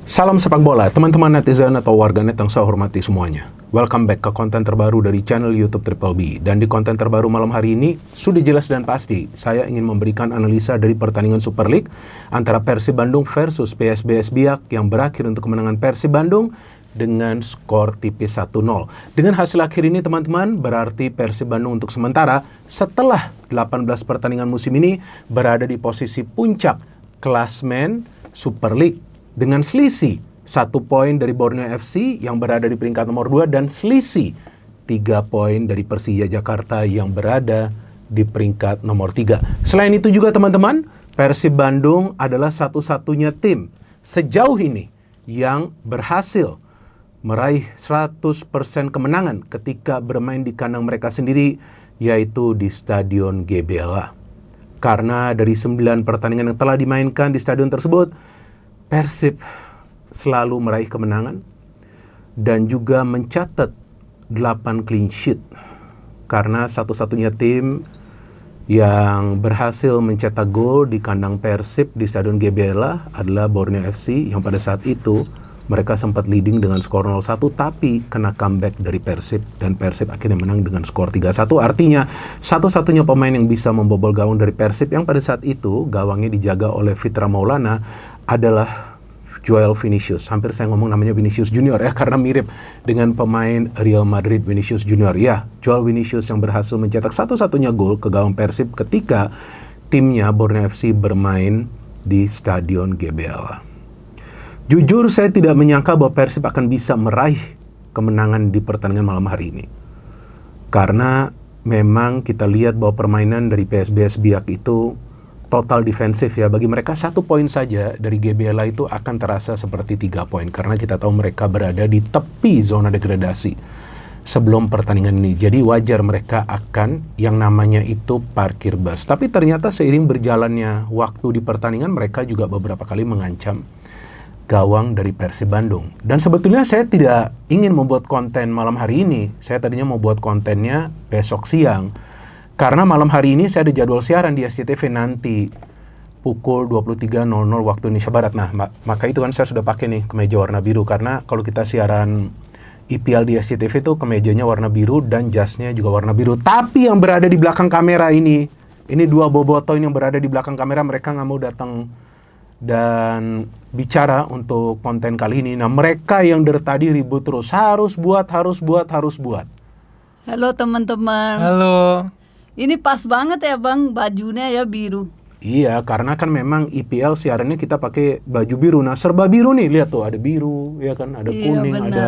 Salam sepak bola, teman-teman netizen atau warganet yang saya hormati semuanya. Welcome back ke konten terbaru dari channel YouTube Triple B. Dan di konten terbaru malam hari ini, sudah jelas dan pasti, saya ingin memberikan analisa dari pertandingan Super League antara Persib Bandung versus PSBS Biak yang berakhir untuk kemenangan Persib Bandung dengan skor tipis 1-0. Dengan hasil akhir ini teman-teman, berarti Persib Bandung untuk sementara setelah 18 pertandingan musim ini berada di posisi puncak klasmen Super League dengan selisih 1 poin dari Borneo FC yang berada di peringkat nomor 2 dan selisih 3 poin dari Persija Jakarta yang berada di peringkat nomor 3. Selain itu juga teman-teman, Persib Bandung adalah satu-satunya tim sejauh ini yang berhasil meraih 100% kemenangan ketika bermain di kandang mereka sendiri, yaitu di Stadion GBLA. Karena dari 9 pertandingan yang telah dimainkan di stadion tersebut, Persib selalu meraih kemenangan dan juga mencatat 8 clean sheet. Karena satu-satunya tim yang berhasil mencetak gol di kandang Persib di Stadion GBLA adalah Borneo FC yang pada saat itu mereka sempat leading dengan skor 0-1 tapi kena comeback dari Persib dan Persib akhirnya menang dengan skor 3-1. Artinya satu-satunya pemain yang bisa membobol gawang dari Persib yang pada saat itu gawangnya dijaga oleh Fitra Maulana adalah Joel Vinicius. Hampir saya ngomong namanya Vinicius Junior ya, karena mirip dengan pemain Real Madrid Vinicius Junior. Ya, Joel Vinicius yang berhasil mencetak satu-satunya gol ke gawang Persib ketika timnya Borneo FC bermain di Stadion GBLA. Jujur saya tidak menyangka bahwa Persib akan bisa meraih kemenangan di pertandingan malam hari ini. Karena memang kita lihat bahwa permainan dari PSBS Biak itu total defensif ya. Bagi mereka 1 poin saja dari GBLA itu akan terasa seperti 3 poin. Karena kita tahu mereka berada di tepi zona degradasi sebelum pertandingan ini. Jadi wajar mereka akan yang namanya itu parkir bus. Tapi ternyata seiring berjalannya waktu di pertandingan, mereka juga beberapa kali mengancam gawang dari Persib Bandung. Dan sebetulnya saya tidak ingin membuat konten malam hari ini. Saya tadinya mau buat kontennya besok siang. Karena malam hari ini saya ada jadwal siaran di SCTV nanti pukul 23.00 waktu Indonesia Barat. Nah, maka itu kan saya sudah pakai nih kemeja warna biru. Karena kalau kita siaran IPL di SCTV itu kemejanya warna biru dan jasnya juga warna biru. Tapi yang berada di belakang kamera ini 2 bobotoh yang berada di belakang kamera, mereka nggak mau datang dan bicara untuk konten kali ini. Nah, mereka yang dari tadi ribut terus, harus buat. Halo teman-teman. Halo. Ini pas banget ya Bang, bajunya ya biru. Iya, karena kan memang IPL siarannya kita pakai baju biru. Nah, serba biru nih, lihat tuh, ada biru, ya kan, ada kuning, bener. ada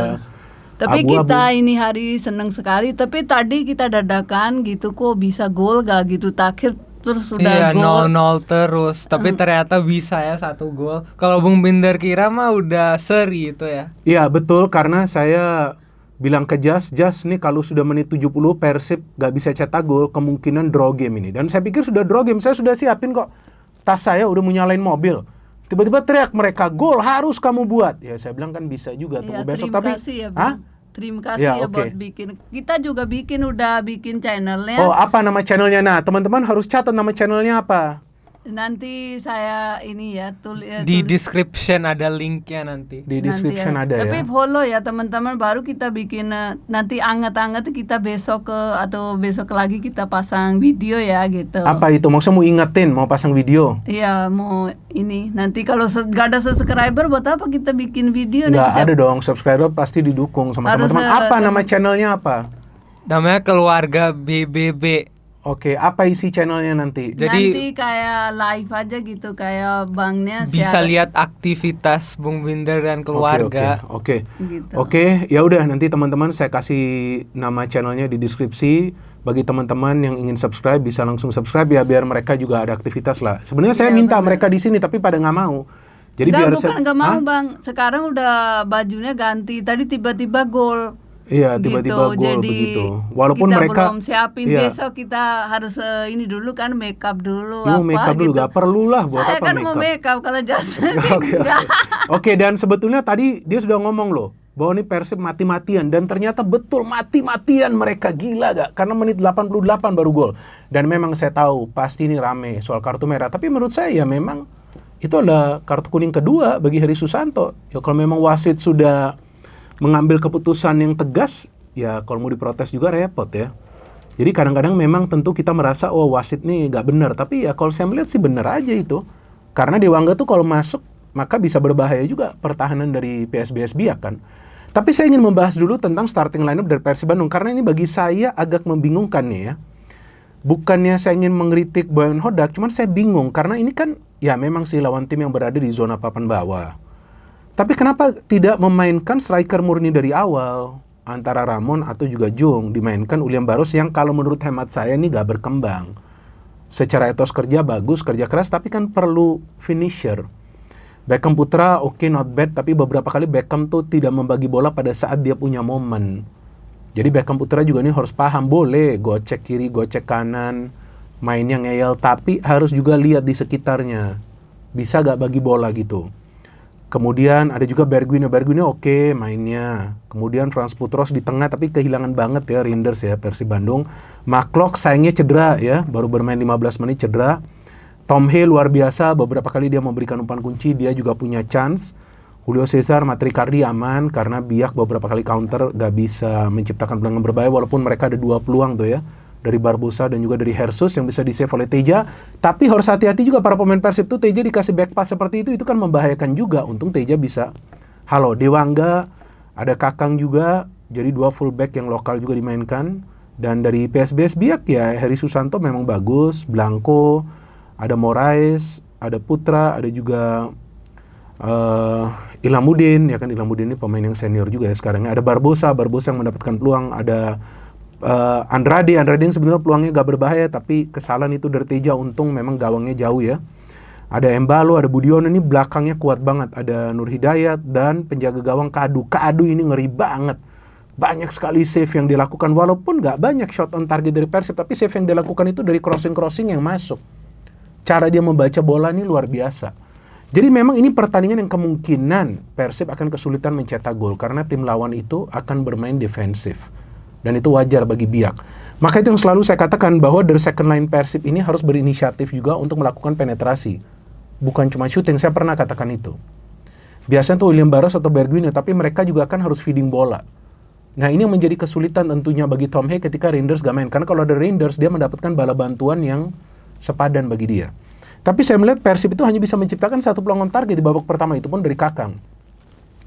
Tapi abu-abu. kita ini hari seneng sekali. Tapi tadi kita dadakan gitu, kok bisa gol gak gitu, takhir terus udah Iya, gol. 0-0 terus. Tapi ternyata bisa ya 1 gol. Kalau Bung Binder kira mah udah seri itu ya. Iya, betul, karena saya bilang ke Jas nih kalau sudah menit 70 Persib gak bisa cetak gol, kemungkinan draw game ini. Dan saya pikir sudah draw game, saya sudah siapin kok. Tas saya udah mau nyalain mobil. Tiba-tiba teriak mereka, gol harus kamu buat. Ya saya bilang kan bisa juga, tunggu besok. Terima Tapi kasih ya Bang. Terima kasih ya oke. buat bikin. Kita juga udah bikin channelnya. Oh, apa nama channelnya? Nah, teman-teman harus catat nama channelnya apa. Nanti saya ini ya Di description ada linknya nanti. Di description ada Tapi ya. follow ya teman-teman, baru kita bikin nanti anget-anget kita besok atau besok lagi kita pasang video ya gitu. Apa itu? Maksudnya mau ingetin, mau pasang video? Iya, mau ini. Nanti kalau gak ada subscriber buat apa kita bikin video? Nggak nanti ada dong, subscriber pasti didukung sama Harus, teman-teman. Apa nama channelnya apa? Namanya Keluarga BBB. Oke, apa isi channelnya nanti? Jadi nanti kayak live aja gitu, kayak bangnya bisa siaran lihat aktivitas Bung Binder dan keluarga. Oke. gitu. Oke, ya udah nanti teman-teman saya kasih nama channelnya di deskripsi. Bagi teman-teman yang ingin subscribe bisa langsung subscribe ya, biar mereka juga ada aktivitas lah. Sebenarnya saya Iya, minta benar. mereka di sini tapi pada nggak mau. Jadi biar bukan nggak mau Hah? Bang. Sekarang udah bajunya ganti. Tadi tiba-tiba gol. Iya, tiba-tiba Gitu, gol jadi begitu. Walaupun kita mereka belum siapin, iya. besok kita harus ini dulu kan, make up dulu Lu apa make up dulu, gitu. gak perlu lah buat Saya apa kan make mau up. make up, kalau jas Oke, Oke, dan sebetulnya tadi dia sudah ngomong loh bahwa ini Persib mati-matian, dan ternyata betul mati-matian mereka, gila gak? Karena menit 88 baru gol. Dan memang saya tahu pasti ini rame soal kartu merah, tapi menurut saya ya memang itu adalah kartu kuning kedua bagi Heri Susanto. Ya kalau memang wasit sudah mengambil keputusan yang tegas, ya kalau mau diprotes juga repot ya. Jadi kadang-kadang memang tentu kita merasa wasit nih nggak benar, tapi ya kalau saya melihat sih benar aja itu. Karena Dewangga tuh kalau masuk maka bisa berbahaya juga pertahanan dari PSBS Biak kan. Tapi saya ingin membahas dulu tentang starting lineup dari Persib Bandung karena ini bagi saya agak membingungkan nih ya. Bukannya saya ingin mengkritik Boyan Hodak, cuman saya bingung karena ini kan ya memang sih lawan tim yang berada di zona papan bawah. Tapi kenapa tidak memainkan striker murni dari awal antara Ramon atau juga Jung, dimainkan William Barros yang kalau menurut hemat saya ini gak berkembang. Secara etos kerja bagus, kerja keras, tapi kan perlu finisher. Beckham Putra oke, not bad, tapi beberapa kali Beckham tuh tidak membagi bola pada saat dia punya momen. Jadi Beckham Putra juga nih harus paham, boleh gocek kiri, gocek kanan, mainnya ngeyel, tapi harus juga lihat di sekitarnya. Bisa gak bagi bola gitu. Kemudian ada juga Bergwijn oke mainnya. Kemudian Frans Putros di tengah tapi kehilangan banget ya Reinders ya Persib Bandung. McLock sayangnya cedera ya, baru bermain 15 menit cedera. Tom Hay luar biasa, beberapa kali dia memberikan umpan kunci, dia juga punya chance. Julio Cesar, Matricardi aman karena Biak beberapa kali counter gak bisa menciptakan peluang berbahaya walaupun mereka ada 2 peluang tuh ya. Dari Barbosa dan juga dari Hersus yang bisa di-save oleh Teja. Tapi harus hati-hati juga para pemain Persib tuh, Teja dikasih back pass seperti itu kan membahayakan juga. Untung Teja bisa. Halo, Dewangga, ada Kakang juga, jadi 2 fullback yang lokal juga dimainkan. Dan dari PSBS Biak ya Heri Susanto memang bagus, Blanco, ada Moraes, ada Putra, ada juga Ilamuddin, ya kan Ilamuddin ini pemain yang senior juga ya sekarang. Ada Barbosa yang mendapatkan peluang, ada Andrade yang sebenarnya peluangnya gak berbahaya, tapi kesalahan itu dari Teja, untung memang gawangnya jauh ya. Ada Embalo, ada Budiono, ini belakangnya kuat banget. Ada Nur Hidayat dan penjaga gawang Kadu ini ngeri banget. Banyak sekali save yang dilakukan, walaupun gak banyak shot on target dari Persib, tapi save yang dilakukan itu dari crossing yang masuk. Cara dia membaca bola ini luar biasa. Jadi memang ini pertandingan yang kemungkinan Persib akan kesulitan mencetak gol karena tim lawan itu akan bermain defensif. Dan itu wajar bagi Biak. Maka itu yang selalu saya katakan bahwa dari second line Persib ini harus berinisiatif juga untuk melakukan penetrasi. Bukan cuma shooting, saya pernah katakan itu. Biasanya tuh William Barros atau Bergwijn, tapi mereka juga kan harus feeding bola. Nah ini yang menjadi kesulitan tentunya bagi Tom Hay ketika Reinders gak main. Karena kalau ada Reinders, dia mendapatkan bala bantuan yang sepadan bagi dia. Tapi saya melihat Persib itu hanya bisa menciptakan 1 peluang on target di babak pertama, itu pun dari Kakang.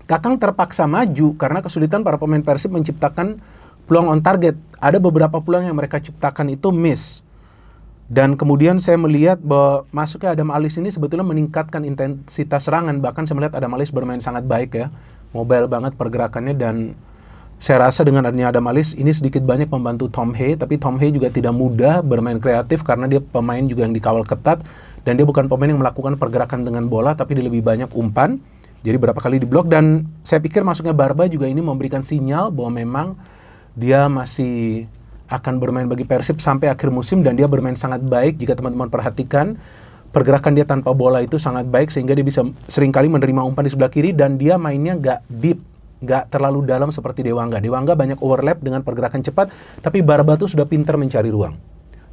Kakang terpaksa maju karena kesulitan para pemain Persib menciptakan peluang on target. Ada beberapa peluang yang mereka ciptakan itu miss. Dan kemudian saya melihat bahwa masuknya Adam Alis ini sebetulnya meningkatkan intensitas serangan. Bahkan saya melihat Adam Alis bermain sangat baik ya. Mobile banget pergerakannya, dan saya rasa dengan adanya Adam Alis ini sedikit banyak membantu Tom Hay. Tapi Tom Hay juga tidak mudah bermain kreatif karena dia pemain juga yang dikawal ketat. Dan dia bukan pemain yang melakukan pergerakan dengan bola, tapi dia lebih banyak umpan. Jadi berapa kali diblok. Dan saya pikir masuknya Barba juga ini memberikan sinyal bahwa memang dia masih akan bermain bagi Persib sampai akhir musim. Dan dia bermain sangat baik. Jika teman-teman perhatikan, pergerakan dia tanpa bola itu sangat baik, sehingga dia bisa seringkali menerima umpan di sebelah kiri. Dan dia mainnya gak deep, gak terlalu dalam seperti Dewangga. Dewangga banyak overlap dengan pergerakan cepat, tapi Barba tuh sudah pintar mencari ruang.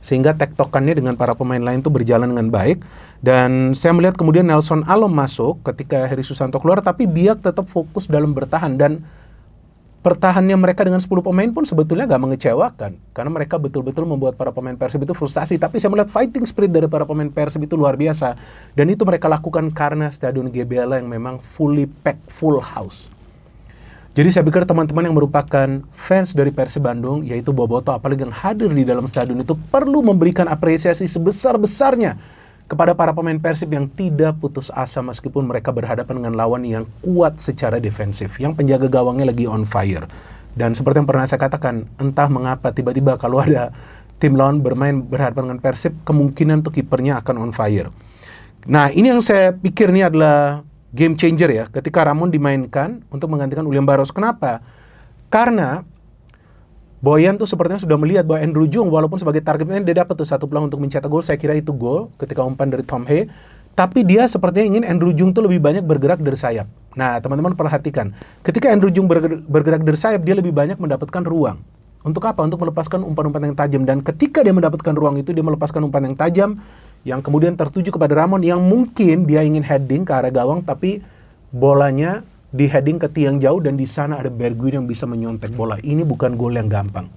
Sehingga tektokannya dengan para pemain lain itu berjalan dengan baik. Dan saya melihat kemudian Nelson Alom masuk ketika Heri Susanto keluar, tapi Biak tetap fokus dalam bertahan. Dan pertahannya mereka dengan 10 pemain pun sebetulnya gak mengecewakan. Karena mereka betul-betul membuat para pemain Persib itu frustasi. Tapi saya melihat fighting spirit dari para pemain Persib itu luar biasa. Dan itu mereka lakukan karena Stadion GBLA yang memang fully packed, full house. Jadi saya pikir teman-teman yang merupakan fans dari Persib Bandung, yaitu Boboto, apalagi yang hadir di dalam stadion itu, perlu memberikan apresiasi sebesar-besarnya kepada para pemain Persib yang tidak putus asa meskipun mereka berhadapan dengan lawan yang kuat secara defensif, yang penjaga gawangnya lagi on fire. Dan seperti yang pernah saya katakan, entah mengapa tiba-tiba kalau ada tim lawan berhadapan dengan Persib, kemungkinan tuh kipernya akan on fire. Nah ini yang saya pikir ini adalah game changer ya, ketika Ramon dimainkan untuk menggantikan William Barros. Kenapa? Karena Boyan tuh sepertinya sudah melihat bahwa Andrew Jung walaupun sebagai targetnya dia dapat tuh 1 peluang untuk mencetak gol. Saya kira itu gol ketika umpan dari Tom Hay. Tapi dia sepertinya ingin Andrew Jung tuh lebih banyak bergerak dari sayap. Nah teman-teman perhatikan, ketika Andrew Jung bergerak dari sayap, dia lebih banyak mendapatkan ruang. Untuk apa? Untuk melepaskan umpan-umpan yang tajam. Dan ketika dia mendapatkan ruang itu, dia melepaskan umpan yang tajam, yang kemudian tertuju kepada Ramon yang mungkin dia ingin heading ke arah gawang, tapi bolanya di heading ke tiang jauh dan di sana ada Bergwijn yang bisa menyontek bola. Ini bukan gol yang gampang.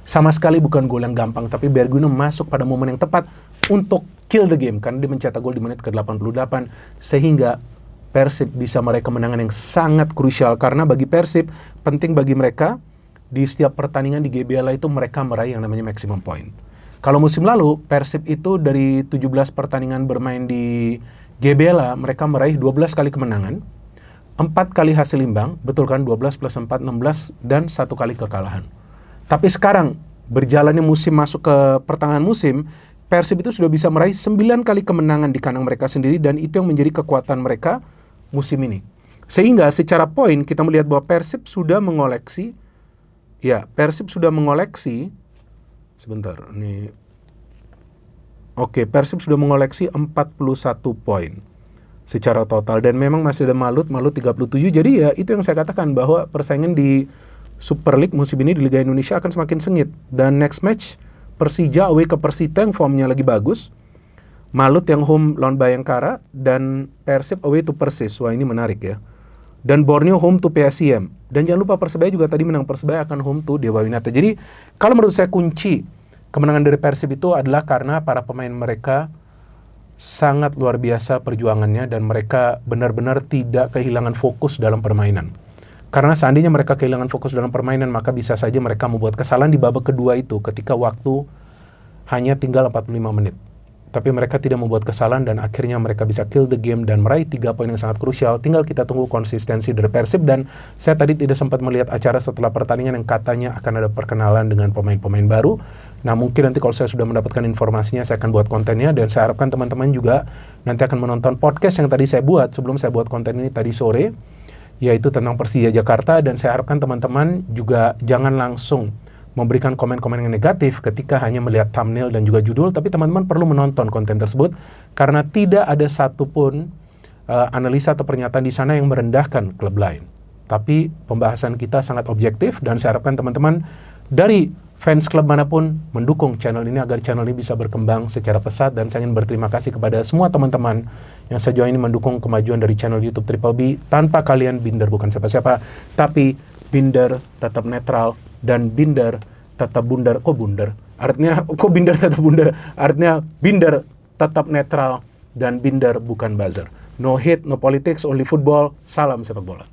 Sama sekali bukan gol yang gampang, tapi Bergwijn masuk pada momen yang tepat untuk kill the game karena dia mencetak gol di menit ke-88 sehingga Persib bisa meraih kemenangan yang sangat krusial karena bagi Persib penting bagi mereka di setiap pertandingan di GBLA itu mereka meraih yang namanya maximum point. Kalau musim lalu, Persib itu dari 17 pertandingan bermain di GBLA, mereka meraih 12 kali kemenangan, 4 kali hasil imbang, betul kan, 12 plus 4, 16, dan 1 kali kekalahan. Tapi sekarang, berjalannya musim masuk ke pertengahan musim, Persib itu sudah bisa meraih 9 kali kemenangan di kandang mereka sendiri, dan itu yang menjadi kekuatan mereka musim ini. Sehingga secara poin, kita melihat bahwa Persib sudah mengoleksi, sebentar, ini. Oke, Persib sudah mengoleksi 41 poin secara total. Dan memang masih ada Malut 37. Jadi ya itu yang saya katakan bahwa persaingan di Super League musim ini di Liga Indonesia akan semakin sengit. Dan next match, Persija away ke Persita yang formnya lagi bagus. Malut yang home lawan Bayangkara. Dan Persib away to Persis. Wah ini menarik ya. Dan Borneo home to PSIM. Dan jangan lupa Persebaya juga tadi menang. Persebaya akan home to Dewa Winata. Jadi kalau menurut saya kunci kemenangan dari Persib itu adalah karena para pemain mereka sangat luar biasa perjuangannya dan mereka benar-benar tidak kehilangan fokus dalam permainan. Karena seandainya mereka kehilangan fokus dalam permainan, maka bisa saja mereka membuat kesalahan di babak kedua itu ketika waktu hanya tinggal 45 menit. Tapi mereka tidak membuat kesalahan dan akhirnya mereka bisa kill the game dan meraih 3 poin yang sangat krusial. Tinggal kita tunggu konsistensi dari Persib. Dan saya tadi tidak sempat melihat acara setelah pertandingan yang katanya akan ada perkenalan dengan pemain-pemain baru. Nah mungkin nanti kalau saya sudah mendapatkan informasinya saya akan buat kontennya. Dan saya harapkan teman-teman juga nanti akan menonton podcast yang tadi saya buat sebelum saya buat konten ini tadi sore, yaitu tentang Persija Jakarta. Dan saya harapkan teman-teman juga jangan langsung memberikan komen-komen yang negatif ketika hanya melihat thumbnail dan juga judul, tapi teman-teman perlu menonton konten tersebut karena tidak ada satupun analisa atau pernyataan di sana yang merendahkan klub lain. Tapi pembahasan kita sangat objektif dan saya harapkan teman-teman dari fans klub manapun mendukung channel ini agar channel ini bisa berkembang secara pesat. Dan saya ingin berterima kasih kepada semua teman-teman yang sejauh ini mendukung kemajuan dari channel YouTube Triple B. Tanpa kalian Binder bukan siapa-siapa, tapi Binder tetap netral dan Binder tetap bundar. Kok bundar? Artinya, kok Binder tetap bundar? Artinya Binder tetap netral dan Binder bukan buzzer. No hate, no politics, only football. Salam sepak bola.